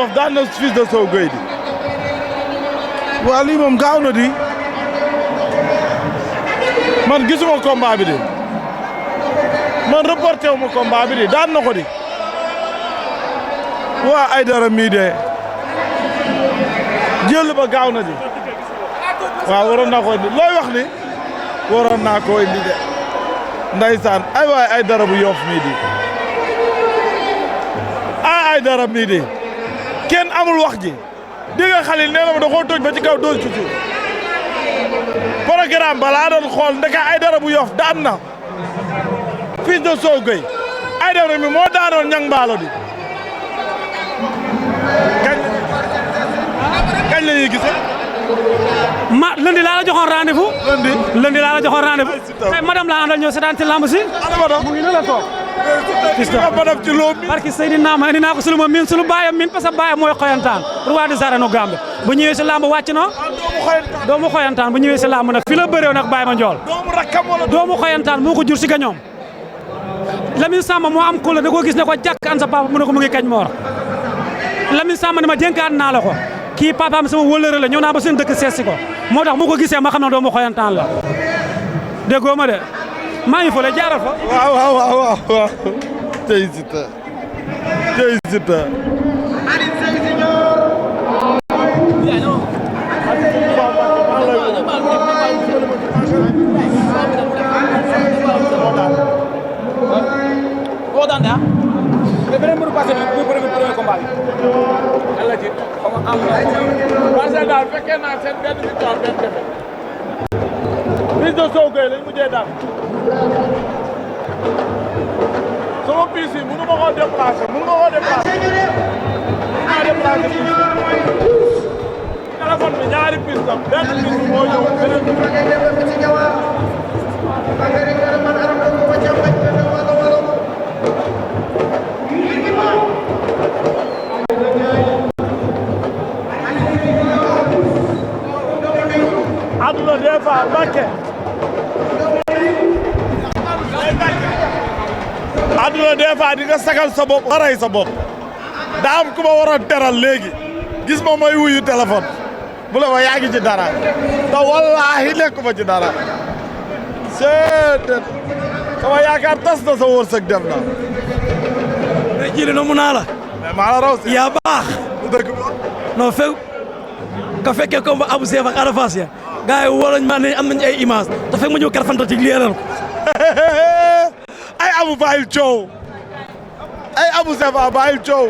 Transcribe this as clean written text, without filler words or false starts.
Yoff daan na Fils de Sow Gueye di waa lii moom gaaw na di man gisuma combat bi de man reporté wu ma combat bi de daan na ko di waa Aïdara mii de jël ba gaaw na di waaw waroon naa ko indi looy wax ni waroon naa ko indi de ndaysaan ay waay Aïdara bu Yoff mii di Aïdara mii di kenn amul wax ji dégg nga Xalil nee na ma da koo toj ba ci kaw dóor ci suuf programme balaa doon xool ndeka Aïdara bu Yoff daan na Fils de Sow Gueye Aïdara mi moo daanoon ñang mbaalo di kañ la ñuy gisee ma lundi laa la joxoon rendez-vous. lundi laa la joxoon rendez-vous. tey madame laa àndal ñëw seetaan ci lamb si. mu ngi ne la toog. gis nga madame ci loo mi. barki Seydina ma indi naa ko sulu ma miin sulu baayam miin parce que baayam mooy xoyantaan roi des arènes Gambie bu ñëwee si lamb wàcc na. doomu xoyantaan bu ñëwee si lamb nag fii la bëree nag Baye ma Njool. doomu rakkam wala doomu xoyantaan moo ko jur si gañoom. Lamine Samba moo am kóol da koo gis ne ko jàkk an sa papa mu ne ko mu ngi kañ moor Lamine Samba ne ma dénkaat naa la ko kii papaam sama wëllëre la ñëw naa ba seen dëkk seet si ko moo tax mu ko gisee ma xam ne doomu xoyantaan la déggoo ma de maa ngi fële jaaral fa. waaw tey Siteu tey Siteu. boo daan daa mais beneen mbëru passé bi bu premier combat bi yàlla ci xam nga am passé daal fekkee naa seen benn victoire benn défaite Fils de Sow Gueye lañ mujjee daan sama piis yi mënu ma koo déplacé mënu ma koo déplacé téléphone bi ñaari piis la benn piis bi moo ñëw beneen aduna des fois Mbacké aduna des fois di nga sagal sa bopp waray sa bopp daa am ku ma war a teral léegi gis ma may wuyu téléphone bu la ma yaa ngi ci dara te wallaahi nekkuma ci dara seetet sama yaakaar tas na sa wërsëg dem na mais jili no mu naa la mais maa la raw si yaa baax dëgg non fekk ka fekkee comme Abou Seif ak Ada Fass ya gars yi woo nañ ma ne am nañ ay image te fekk ma ñëw karfanta ci leeral ko ay Abou bàyyil coow ay Abou Seif bàyyil coow